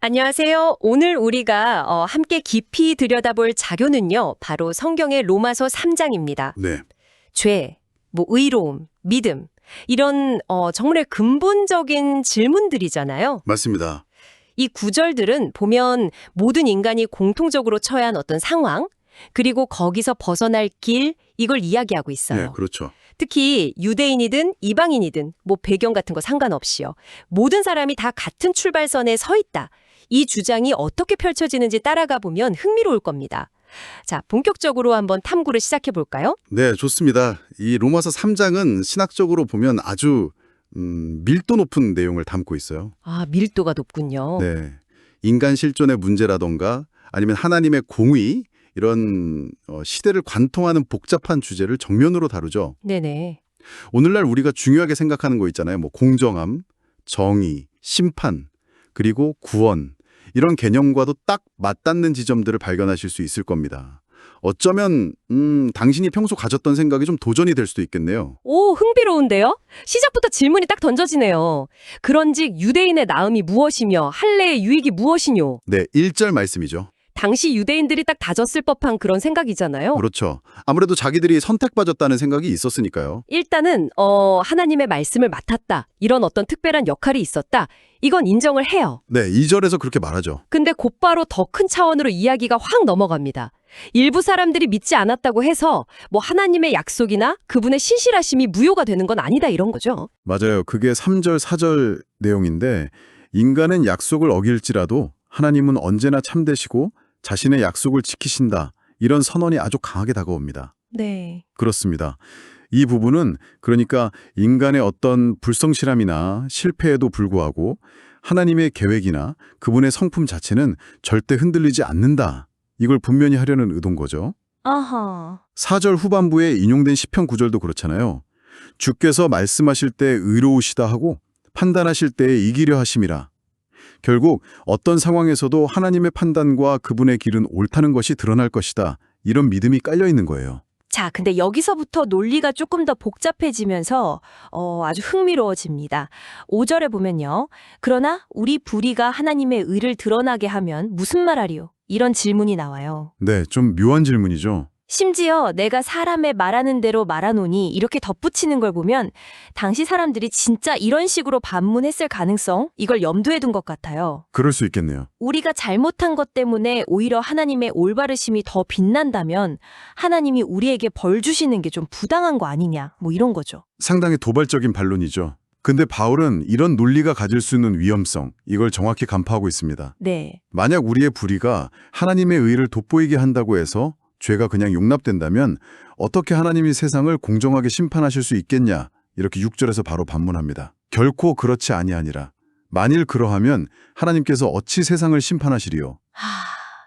안녕하세요. 오늘 우리가 함께 깊이 들여다볼 자료는요. 바로 성경의 로마서 3장입니다. 네, 죄, 의로움, 믿음 이런 정말 근본적인 질문들이잖아요. 맞습니다. 이 구절들은 보면 모든 인간이 공통적으로 처해 한 어떤 상황 그리고 거기서 벗어날 길 이걸 이야기하고 있어요. 네, 그렇죠. 특히 유대인이든 이방인이든 배경 같은 거 상관없이요. 모든 사람이 다 같은 출발선에 서 있다. 이 주장이 어떻게 펼쳐지는지 따라가 보면 흥미로울 겁니다. 자, 본격적으로 한번 탐구를 시작해 볼까요? 네, 좋습니다. 이 로마서 3장은 신학적으로 보면 아주 밀도 높은 내용을 담고 있어요. 아, 밀도가 높군요. 네, 인간 실존의 문제라던가 아니면 하나님의 공의 이런 시대를 관통하는 복잡한 주제를 정면으로 다루죠. 네네. 오늘날 우리가 중요하게 생각하는 거 있잖아요. 공정함, 정의, 심판, 그리고 구원 이런 개념과도 딱 맞닿는 지점들을 발견하실 수 있을 겁니다. 어쩌면 당신이 평소 가졌던 생각이 좀 도전이 될 수도 있겠네요. 오, 흥미로운데요? 시작부터 질문이 딱 던져지네요. 그런즉 유대인의 나음이 무엇이며 할례의 유익이 무엇이뇨? 네, 1절 말씀이죠. 당시 유대인들이 딱 다졌을 법한 그런 생각이잖아요. 그렇죠. 아무래도 자기들이 선택받았다는 생각이 있었으니까요. 일단은 하나님의 말씀을 맡았다. 이런 어떤 특별한 역할이 있었다. 이건 인정을 해요. 네, 2절에서 그렇게 말하죠. 근데 곧바로 더 큰 차원으로 이야기가 확 넘어갑니다. 일부 사람들이 믿지 않았다고 해서 하나님의 약속이나 그분의 신실하심이 무효가 되는 건 아니다 이런 거죠. 맞아요. 그게 3절, 4절 내용인데 인간은 약속을 어길지라도 하나님은 언제나 참되시고 자신의 약속을 지키신다. 이런 선언이 아주 강하게 다가옵니다. 네. 그렇습니다. 이 부분은 그러니까 인간의 어떤 불성실함이나 실패에도 불구하고 하나님의 계획이나 그분의 성품 자체는 절대 흔들리지 않는다. 이걸 분명히 하려는 의도인 거죠. 아하. 4절 후반부에 인용된 시편 9절도 그렇잖아요. 주께서 말씀하실 때 의로우시다 하고 판단하실 때에 이기려 하심이라. 결국 어떤 상황에서도 하나님의 판단과 그분의 길은 옳다는 것이 드러날 것이다. 이런 믿음이 깔려 있는 거예요. 자, 근데 여기서부터 논리가 조금 더 복잡해지면서 아주 흥미로워집니다. 5절에 보면요. 그러나 우리 불의가 하나님의 의를 드러나게 하면 무슨 말하리요? 이런 질문이 나와요. 네, 좀 묘한 질문이죠. 심지어 내가 사람의 말하는 대로 말하노니 이렇게 덧붙이는 걸 보면 당시 사람들이 진짜 이런 식으로 반문했을 가능성 이걸 염두에 둔 것 같아요. 그럴 수 있겠네요. 우리가 잘못한 것 때문에 오히려 하나님의 올바르심이 더 빛난다면 하나님이 우리에게 벌 주시는 게 좀 부당한 거 아니냐 이런 거죠. 상당히 도발적인 반론이죠. 근데 바울은 이런 논리가 가질 수 있는 위험성, 이걸 정확히 간파하고 있습니다. 네. 만약 우리의 불의가 하나님의 의를 돋보이게 한다고 해서 죄가 그냥 용납된다면 어떻게 하나님이 세상을 공정하게 심판하실 수 있겠냐? 이렇게 6절에서 바로 반문합니다. 결코 그렇지 아니하니라. 만일 그러하면 하나님께서 어찌 세상을 심판하시리요?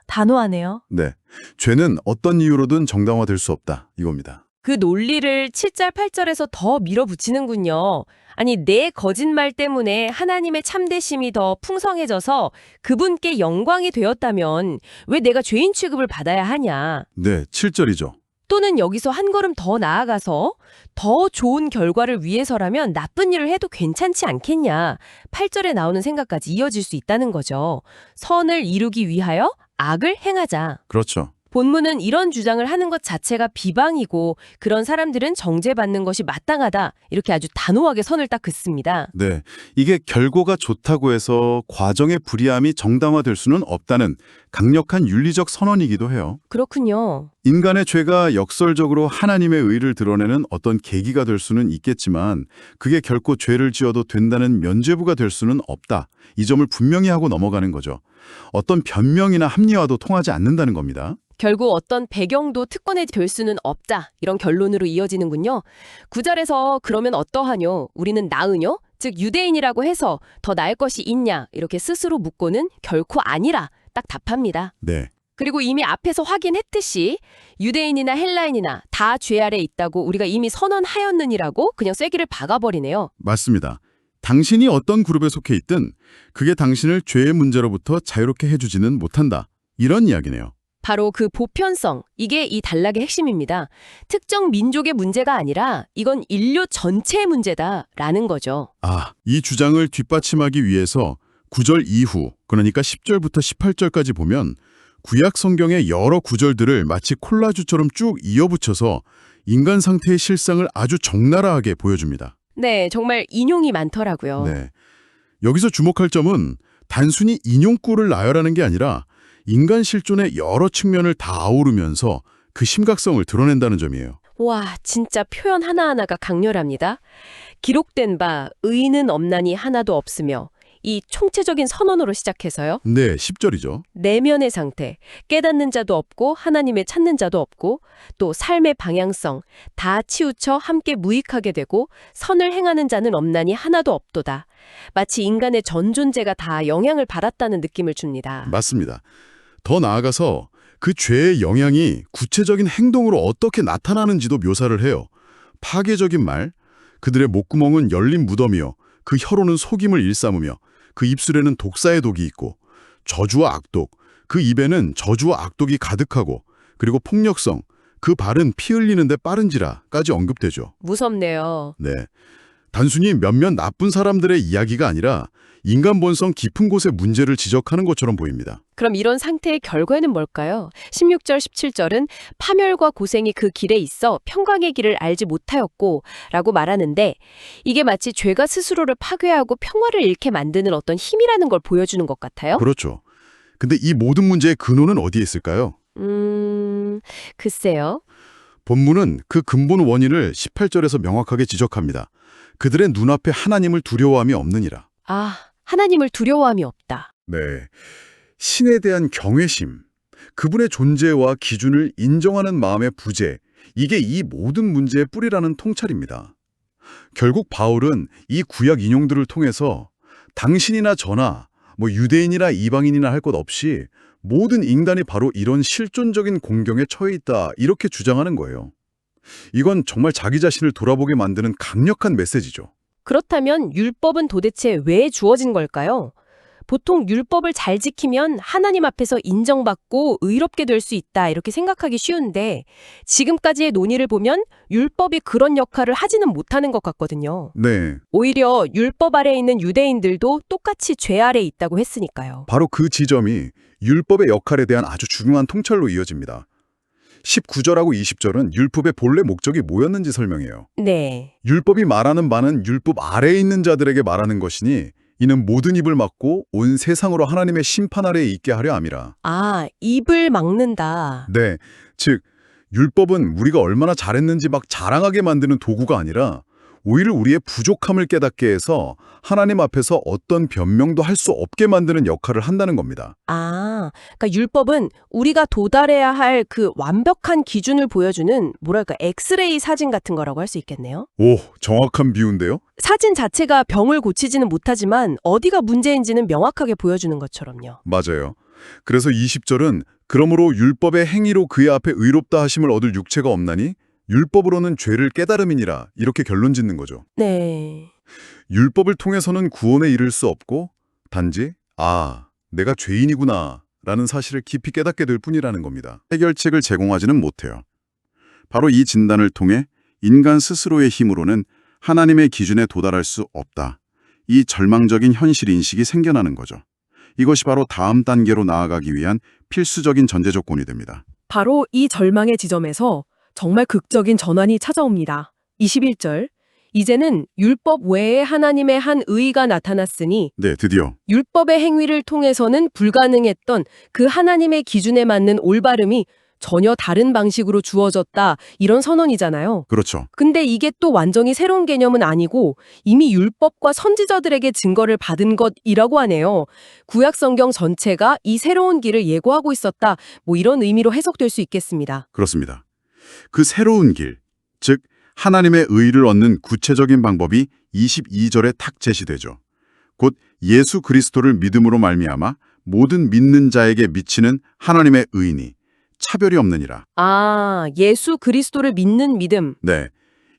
단호하네요. 네, 죄는 어떤 이유로든 정당화될 수 없다. 이겁니다. 그 논리를 7절, 8절에서 더 밀어붙이는군요. 아니, 내 거짓말 때문에 하나님의 참되심이 더 풍성해져서 그분께 영광이 되었다면 왜 내가 죄인 취급을 받아야 하냐? 네, 7절이죠. 또는 여기서 한 걸음 더 나아가서 더 좋은 결과를 위해서라면 나쁜 일을 해도 괜찮지 않겠냐? 8절에 나오는 생각까지 이어질 수 있다는 거죠. 선을 이루기 위하여 악을 행하자. 그렇죠. 본문은 이런 주장을 하는 것 자체가 비방이고 그런 사람들은 정죄받는 것이 마땅하다. 이렇게 아주 단호하게 선을 딱 긋습니다. 네, 이게 결과가 좋다고 해서 과정의 불이함이 정당화될 수는 없다는 강력한 윤리적 선언이기도 해요. 그렇군요. 인간의 죄가 역설적으로 하나님의 의를 드러내는 어떤 계기가 될 수는 있겠지만 그게 결코 죄를 지어도 된다는 면죄부가 될 수는 없다. 이 점을 분명히 하고 넘어가는 거죠. 어떤 변명이나 합리화도 통하지 않는다는 겁니다. 결국 어떤 배경도 특권에 될 수는 없다. 이런 결론으로 이어지는군요. 9절에서 그러면 어떠하뇨? 우리는 나으뇨? 즉 유대인이라고 해서 더 나을 것이 있냐? 이렇게 스스로 묻고는 결코 아니라 딱 답합니다. 네, 그리고 이미 앞에서 확인했듯이 유대인이나 헬라인이나 다 죄 아래 있다고 우리가 이미 선언하였느니라고 그냥 쐐기를 박아버리네요. 맞습니다. 당신이 어떤 그룹에 속해 있든 그게 당신을 죄의 문제로부터 자유롭게 해주지는 못한다. 이런 이야기네요. 바로 그 보편성, 이게 이 단락의 핵심입니다. 특정 민족의 문제가 아니라 이건 인류 전체의 문제다라는 거죠. 이 주장을 뒷받침하기 위해서 구절 이후, 그러니까 10절부터 18절까지 보면 구약 성경의 여러 구절들을 마치 콜라주처럼 쭉 이어붙여서 인간 상태의 실상을 아주 적나라하게 보여줍니다. 네, 정말 인용이 많더라고요. 네. 여기서 주목할 점은 단순히 인용구를 나열하는 게 아니라 인간 실존의 여러 측면을 다 아우르면서 그 심각성을 드러낸다는 점이에요. 와, 진짜 표현 하나하나가 강렬합니다. 기록된 바 의인은 없나니 하나도 없으며 이 총체적인 선언으로 시작해서요. 네, 10절이죠. 내면의 상태, 깨닫는 자도 없고 하나님의 찾는 자도 없고 또 삶의 방향성, 다 치우쳐 함께 무익하게 되고 선을 행하는 자는 없나니 하나도 없도다. 마치 인간의 전 존재가 다 영향을 받았다는 느낌을 줍니다. 맞습니다. 더 나아가서 그 죄의 영향이 구체적인 행동으로 어떻게 나타나는지도 묘사를 해요. 파괴적인 말, 그들의 목구멍은 열린 무덤이요. 그 혀로는 속임을 일삼으며 그 입술에는 독사의 독이 있고 저주와 악독, 그 입에는 저주와 악독이 가득하고 그리고 폭력성, 그 발은 피 흘리는데 빠른지라까지 언급되죠. 무섭네요. 네, 단순히 몇몇 나쁜 사람들의 이야기가 아니라 인간 본성 깊은 곳의 문제를 지적하는 것처럼 보입니다. 그럼 이런 상태의 결과는 뭘까요? 16절, 17절은 파멸과 고생이 그 길에 있어 평강의 길을 알지 못하였고 라고 말하는데 이게 마치 죄가 스스로를 파괴하고 평화를 잃게 만드는 어떤 힘이라는 걸 보여주는 것 같아요. 그렇죠. 근데 이 모든 문제의 근원은 어디에 있을까요? 글쎄요. 본문은 그 근본 원인을 18절에서 명확하게 지적합니다. 그들의 눈앞에 하나님을 두려워함이 없느니라. 아, 하나님을 두려워함이 없다. 네, 신에 대한 경외심, 그분의 존재와 기준을 인정하는 마음의 부재, 이게 이 모든 문제의 뿌리라는 통찰입니다. 결국 바울은 이 구약 인용들을 통해서 당신이나 저나 유대인이나 이방인이나 할 것 없이 모든 인간이 바로 이런 실존적인 공경에 처해 있다 이렇게 주장하는 거예요. 이건 정말 자기 자신을 돌아보게 만드는 강력한 메시지죠. 그렇다면 율법은 도대체 왜 주어진 걸까요? 보통 율법을 잘 지키면 하나님 앞에서 인정받고 의롭게 될 수 있다 이렇게 생각하기 쉬운데 지금까지의 논의를 보면 율법이 그런 역할을 하지는 못하는 것 같거든요. 네, 오히려 율법 아래에 있는 유대인들도 똑같이 죄 아래에 있다고 했으니까요. 바로 그 지점이 율법의 역할에 대한 아주 중요한 통찰로 이어집니다. 19절하고 20절은 율법의 본래 목적이 뭐였는지 설명해요. 네. 율법이 말하는 바는 율법 아래에 있는 자들에게 말하는 것이니 이는 모든 입을 막고 온 세상으로 하나님의 심판 아래에 있게 하려 함이라. 아, 입을 막는다. 네, 즉 율법은 우리가 얼마나 잘했는지 막 자랑하게 만드는 도구가 아니라 오히려 우리의 부족함을 깨닫게 해서 하나님 앞에서 어떤 변명도 할 수 없게 만드는 역할을 한다는 겁니다. 아, 그러니까 율법은 우리가 도달해야 할 그 완벽한 기준을 보여주는 뭐랄까 엑스레이 사진 같은 거라고 할 수 있겠네요. 오, 정확한 비유인데요? 사진 자체가 병을 고치지는 못하지만 어디가 문제인지는 명확하게 보여주는 것처럼요. 맞아요. 그래서 20절은 그러므로 율법의 행위로 그의 앞에 의롭다 하심을 얻을 육체가 없나니 율법으로는 죄를 깨달음이니라 이렇게 결론 짓는 거죠. 네. 율법을 통해서는 구원에 이를 수 없고 단지 내가 죄인이구나 라는 사실을 깊이 깨닫게 될 뿐이라는 겁니다. 해결책을 제공하지는 못해요. 바로 이 진단을 통해 인간 스스로의 힘으로는 하나님의 기준에 도달할 수 없다. 이 절망적인 현실 인식이 생겨나는 거죠. 이것이 바로 다음 단계로 나아가기 위한 필수적인 전제 조건이 됩니다. 바로 이 절망의 지점에서 정말 극적인 전환이 찾아옵니다. 21절. 이제는 율법 외에 하나님의 한 의가 나타났으니 네, 드디어. 율법의 행위를 통해서는 불가능했던 그 하나님의 기준에 맞는 올바름이 전혀 다른 방식으로 주어졌다. 이런 선언이잖아요. 그렇죠. 근데 이게 또 완전히 새로운 개념은 아니고 이미 율법과 선지자들에게 증거를 받은 것이라고 하네요. 구약 성경 전체가 이 새로운 길을 예고하고 있었다. 이런 의미로 해석될 수 있겠습니다. 그렇습니다. 그 새로운 길, 즉 하나님의 의를 얻는 구체적인 방법이 22절에 탁 제시되죠. 곧 예수 그리스도를 믿음으로 말미암아 모든 믿는 자에게 미치는 하나님의 의니 차별이 없느니라. 아, 예수 그리스도를 믿는 믿음. 네,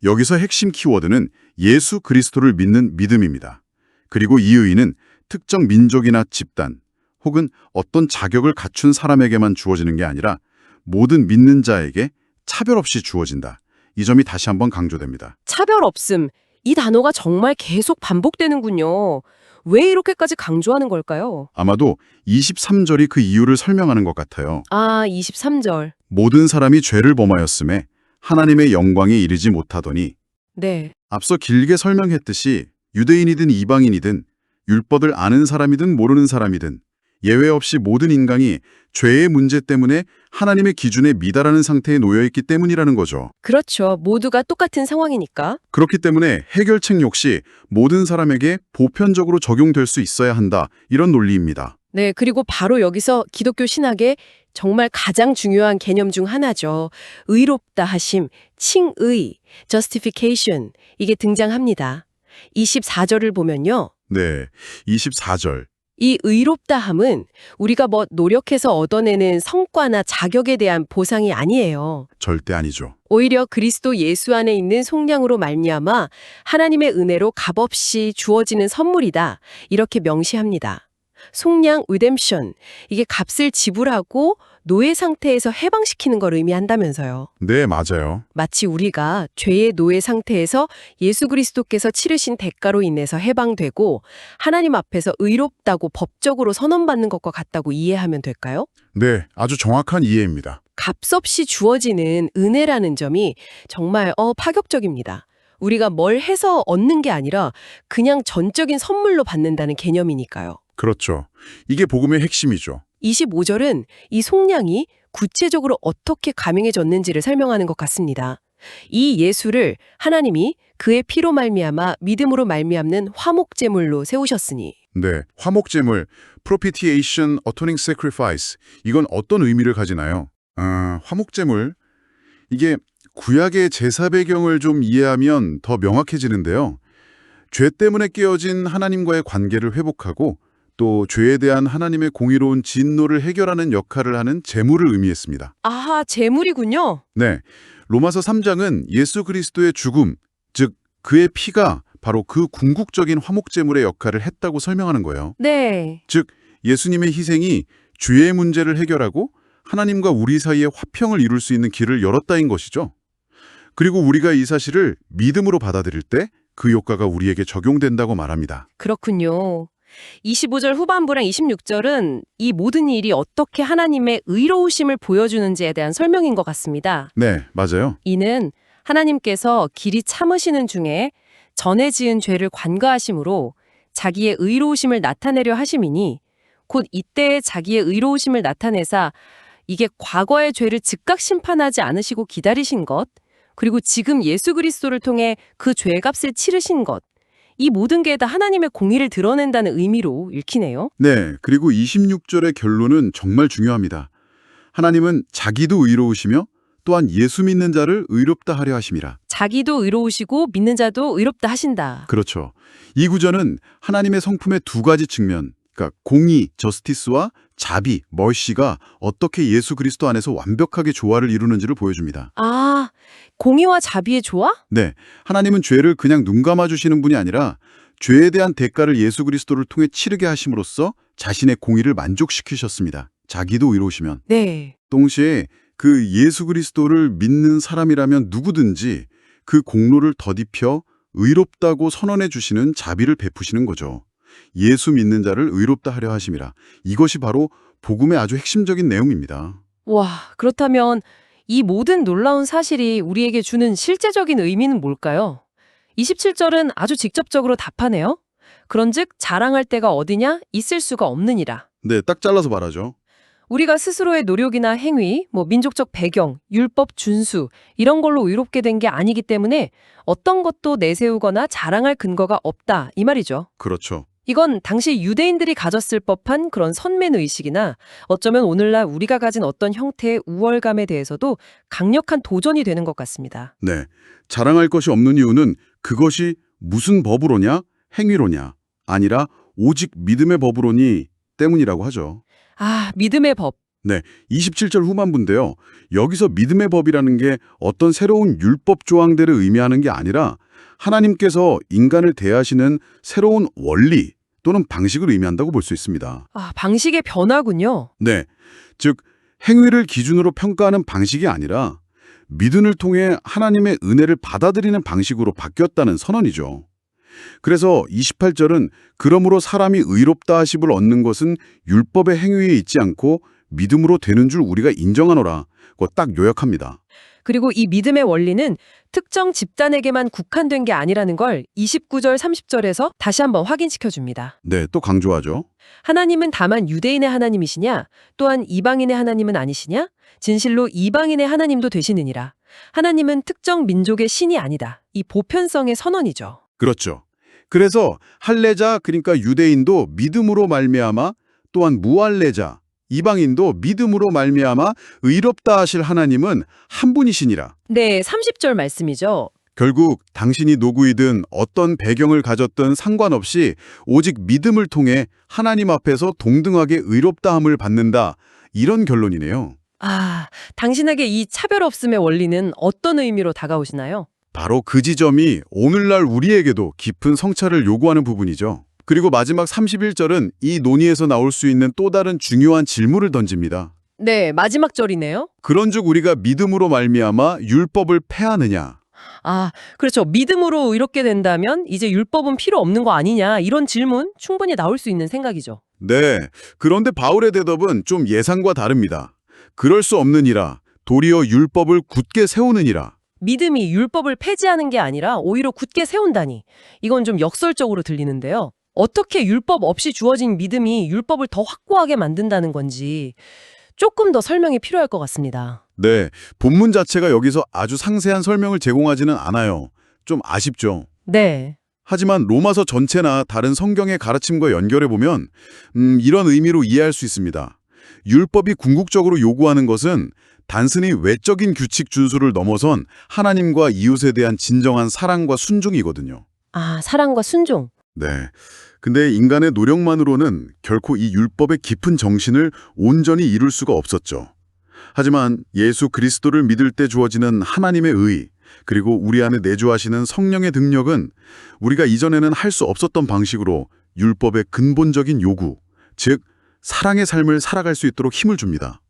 여기서 핵심 키워드는 예수 그리스도를 믿는 믿음입니다. 그리고 이 의는 특정 민족이나 집단 혹은 어떤 자격을 갖춘 사람에게만 주어지는 게 아니라 모든 믿는 자에게 차별 없이 주어진다. 이 점이 다시 한번 강조됩니다. 차별 없음. 이 단어가 정말 계속 반복되는군요. 왜 이렇게까지 강조하는 걸까요? 아마도 23절이 그 이유를 설명하는 것 같아요. 아, 23절. 모든 사람이 죄를 범하였음에 하나님의 영광에 이르지 못하더니 네. 앞서 길게 설명했듯이 유대인이든 이방인이든 율법을 아는 사람이든 모르는 사람이든 예외 없이 모든 인간이 죄의 문제 때문에 하나님의 기준에 미달하는 상태에 놓여 있기 때문이라는 거죠. 그렇죠. 모두가 똑같은 상황이니까. 그렇기 때문에 해결책 역시 모든 사람에게 보편적으로 적용될 수 있어야 한다. 이런 논리입니다. 네, 그리고 바로 여기서 기독교 신학의 정말 가장 중요한 개념 중 하나죠. 의롭다 하심, 칭의, justification 이게 등장합니다. 24절을 보면요. 네, 24절. 이 의롭다함은 우리가 뭐 노력해서 얻어내는 성과나 자격에 대한 보상이 아니에요. 절대 아니죠. 오히려 그리스도 예수 안에 있는 속량으로 말미암아 하나님의 은혜로 값없이 주어지는 선물이다. 이렇게 명시합니다. 속량 redemption 이게 값을 지불하고 노예 상태에서 해방시키는 걸 의미한다면서요. 네, 맞아요. 마치 우리가 죄의 노예 상태에서 예수 그리스도께서 치르신 대가로 인해서 해방되고 하나님 앞에서 의롭다고 법적으로 선언받는 것과 같다고 이해하면 될까요? 네, 아주 정확한 이해입니다. 값없이 주어지는 은혜라는 점이 정말 파격적입니다. 우리가 뭘 해서 얻는 게 아니라 그냥 전적인 선물로 받는다는 개념이니까요. 그렇죠. 이게 복음의 핵심이죠. 25절은 이 속량이 구체적으로 어떻게 가명해졌는지를 설명하는 것 같습니다. 이 예수를 하나님이 그의 피로 말미암아 믿음으로 말미암는 화목제물로 세우셨으니. 네, 화목제물, propitiation atoning sacrifice. 이건 어떤 의미를 가지나요? 화목제물. 이게 구약의 제사 배경을 좀 이해하면 더 명확해지는데요. 죄 때문에 깨어진 하나님과의 관계를 회복하고 또 죄에 대한 하나님의 공의로운 진노를 해결하는 역할을 하는 제물을 의미했습니다. 아하, 제물이군요. 네, 로마서 3장은 예수 그리스도의 죽음, 즉 그의 피가 바로 그 궁극적인 화목제물의 역할을 했다고 설명하는 거예요. 네. 즉 예수님의 희생이 죄의 문제를 해결하고 하나님과 우리 사이에 화평을 이룰 수 있는 길을 열었다인 것이죠. 그리고 우리가 이 사실을 믿음으로 받아들일 때 그 효과가 우리에게 적용된다고 말합니다. 그렇군요. 25절 후반부랑 26절은 이 모든 일이 어떻게 하나님의 의로우심을 보여주는지에 대한 설명인 것 같습니다. 네, 맞아요. 이는 하나님께서 길이 참으시는 중에 전에 지은 죄를 관가하심으로 자기의 의로우심을 나타내려 하심이니 곧 이때에 자기의 의로우심을 나타내사 이게 과거의 죄를 즉각 심판하지 않으시고 기다리신 것, 그리고 지금 예수 그리스도를 통해 그 죄값을 치르신 것, 이 모든 게 다 하나님의 공의를 드러낸다는 의미로 읽히네요. 네, 그리고 26절의 결론은 정말 중요합니다. 하나님은 자기도 의로우시며 또한 예수 믿는 자를 의롭다 하려 하심이라. 자기도 의로우시고 믿는 자도 의롭다 하신다. 그렇죠. 이 구절은 하나님의 성품의 두 가지 측면, 그러니까 공의, 저스티스와 자비, 멀시가 어떻게 예수 그리스도 안에서 완벽하게 조화를 이루는지를 보여줍니다. 아, 공의와 자비의 조화? 네, 하나님은 죄를 그냥 눈 감아주시는 분이 아니라 죄에 대한 대가를 예수 그리스도를 통해 치르게 하심으로써 자신의 공의를 만족시키셨습니다. 자기도 의로우시면. 네. 동시에 그 예수 그리스도를 믿는 사람이라면 누구든지 그 공로를 덧입혀 의롭다고 선언해 주시는 자비를 베푸시는 거죠. 예수 믿는 자를 의롭다 하려 하심이라. 이것이 바로 복음의 아주 핵심적인 내용입니다. 와, 그렇다면 이 모든 놀라운 사실이 우리에게 주는 실제적인 의미는 뭘까요? 27절은 아주 직접적으로 답하네요. 그런즉 자랑할 데가 어디냐? 있을 수가 없느니라. 네, 딱 잘라서 말하죠. 우리가 스스로의 노력이나 행위, 민족적 배경, 율법 준수 이런 걸로 의롭게 된 게 아니기 때문에 어떤 것도 내세우거나 자랑할 근거가 없다 이 말이죠. 그렇죠. 이건 당시 유대인들이 가졌을 법한 그런 선맨 의식이나 어쩌면 오늘날 우리가 가진 어떤 형태의 우월감에 대해서도 강력한 도전이 되는 것 같습니다. 네, 자랑할 것이 없는 이유는 그것이 무슨 법으로냐, 행위로냐, 아니라 오직 믿음의 법으로니 때문이라고 하죠. 아, 믿음의 법. 네, 27절 후반부인데요. 여기서 믿음의 법이라는 게 어떤 새로운 율법 조항들을 의미하는 게 아니라 하나님께서 인간을 대하시는 새로운 원리 또는 방식을 의미한다고 볼 수 있습니다. 아, 방식의 변화군요. 네, 즉 행위를 기준으로 평가하는 방식이 아니라 믿음을 통해 하나님의 은혜를 받아들이는 방식으로 바뀌었다는 선언이죠. 그래서 28절은 그러므로 사람이 의롭다 하심을 얻는 것은 율법의 행위에 있지 않고 믿음으로 되는 줄 우리가 인정하노라. 그거 딱 요약합니다. 그리고 이 믿음의 원리는 특정 집단에게만 국한된 게 아니라는 걸 29절, 30절에서 다시 한번 확인시켜 줍니다. 네, 또 강조하죠. 하나님은 다만 유대인의 하나님이시냐? 또한 이방인의 하나님은 아니시냐? 진실로 이방인의 하나님도 되시느니라. 하나님은 특정 민족의 신이 아니다. 이 보편성의 선언이죠. 그렇죠. 그래서 할례자 그러니까 유대인도 믿음으로 말미암아 또한 무할례자 이방인도 믿음으로 말미암아 의롭다 하실 하나님은 한 분이시니라. 네, 30절 말씀이죠. 결국 당신이 누구이든 어떤 배경을 가졌든 상관없이 오직 믿음을 통해 하나님 앞에서 동등하게 의롭다함을 받는다. 이런 결론이네요. 아, 당신에게 이 차별 없음의 원리는 어떤 의미로 다가오시나요? 바로 그 지점이 오늘날 우리에게도 깊은 성찰을 요구하는 부분이죠. 그리고 마지막 31절은 이 논의에서 나올 수 있는 또 다른 중요한 질문을 던집니다. 네, 마지막 절이네요. 그런즉 우리가 믿음으로 말미암아 율법을 폐하느냐? 아, 그렇죠. 믿음으로 의롭게 된다면 이제 율법은 필요 없는 거 아니냐 이런 질문 충분히 나올 수 있는 생각이죠. 네, 그런데 바울의 대답은 좀 예상과 다릅니다. 그럴 수 없느니라, 도리어 율법을 굳게 세우느니라. 믿음이 율법을 폐지하는 게 아니라 오히려 굳게 세운다니. 이건 좀 역설적으로 들리는데요. 어떻게 율법 없이 주어진 믿음이 율법을 더 확고하게 만든다는 건지 조금 더 설명이 필요할 것 같습니다. 네, 본문 자체가 여기서 아주 상세한 설명을 제공하지는 않아요. 좀 아쉽죠. 네. 하지만 로마서 전체나 다른 성경의 가르침과 연결해보면 이런 의미로 이해할 수 있습니다. 율법이 궁극적으로 요구하는 것은 단순히 외적인 규칙 준수를 넘어선 하나님과 이웃에 대한 진정한 사랑과 순종이거든요. 아, 사랑과 순종. 네. 근데 인간의 노력만으로는 결코 이 율법의 깊은 정신을 온전히 이룰 수가 없었죠. 하지만 예수 그리스도를 믿을 때 주어지는 하나님의 의, 그리고 우리 안에 내주하시는 성령의 능력은 우리가 이전에는 할 수 없었던 방식으로 율법의 근본적인 요구, 즉 사랑의 삶을 살아갈 수 있도록 힘을 줍니다.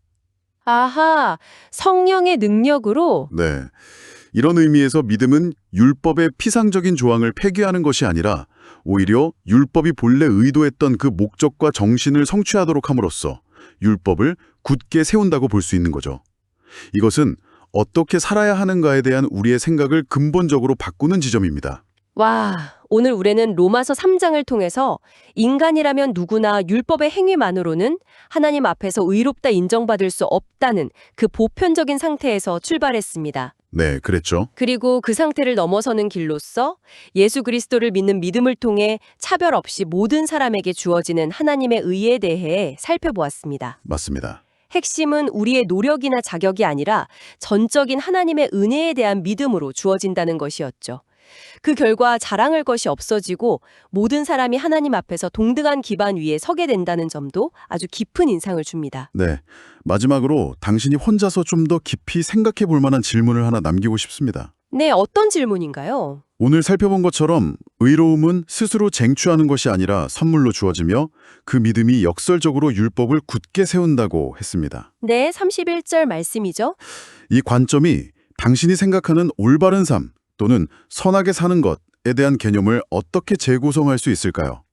아하, 성령의 능력으로. 네. 이런 의미에서 믿음은 율법의 피상적인 조항을 폐기하는 것이 아니라 오히려 율법이 본래 의도했던 그 목적과 정신을 성취하도록 함으로써 율법을 굳게 세운다고 볼 수 있는 거죠. 이것은 어떻게 살아야 하는가에 대한 우리의 생각을 근본적으로 바꾸는 지점입니다. 와, 오늘 우리는 로마서 3장을 통해서 인간이라면 누구나 율법의 행위만으로는 하나님 앞에서 의롭다 인정받을 수 없다는 그 보편적인 상태에서 출발했습니다. 네, 그랬죠. 그리고 그 상태를 넘어서는 길로서 예수 그리스도를 믿는 믿음을 통해 차별 없이 모든 사람에게 주어지는 하나님의 의에 대해 살펴보았습니다. 맞습니다. 핵심은 우리의 노력이나 자격이 아니라 전적인 하나님의 은혜에 대한 믿음으로 주어진다는 것이었죠. 그 결과 자랑할 것이 없어지고 모든 사람이 하나님 앞에서 동등한 기반 위에 서게 된다는 점도 아주 깊은 인상을 줍니다. 네, 마지막으로 당신이 혼자서 좀 더 깊이 생각해 볼 만한 질문을 하나 남기고 싶습니다. 네, 어떤 질문인가요? 오늘 살펴본 것처럼 의로움은 스스로 쟁취하는 것이 아니라 선물로 주어지며 그 믿음이 역설적으로 율법을 굳게 세운다고 했습니다. 네, 31절 말씀이죠. 이 관점이 당신이 생각하는 올바른 삶 또는 선하게 사는 것에 대한 개념을 어떻게 재구성할 수 있을까요?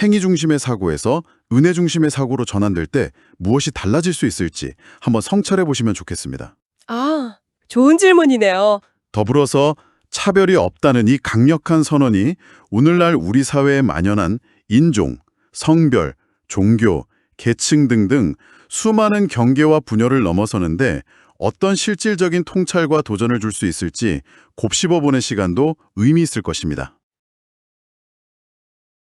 행위 중심의 사고에서 은혜 중심의 사고로 전환될 때 무엇이 달라질 수 있을지 한번 성찰해 보시면 좋겠습니다. 아, 좋은 질문이네요. 더불어서 차별이 없다는 이 강력한 선언이 오늘날 우리 사회에 만연한 인종, 성별, 종교, 계층 등등 수많은 경계와 분열을 넘어서는데 어떤 실질적인 통찰과 도전을 줄 수 있을지 곱씹어보는 시간도 의미 있을 것입니다.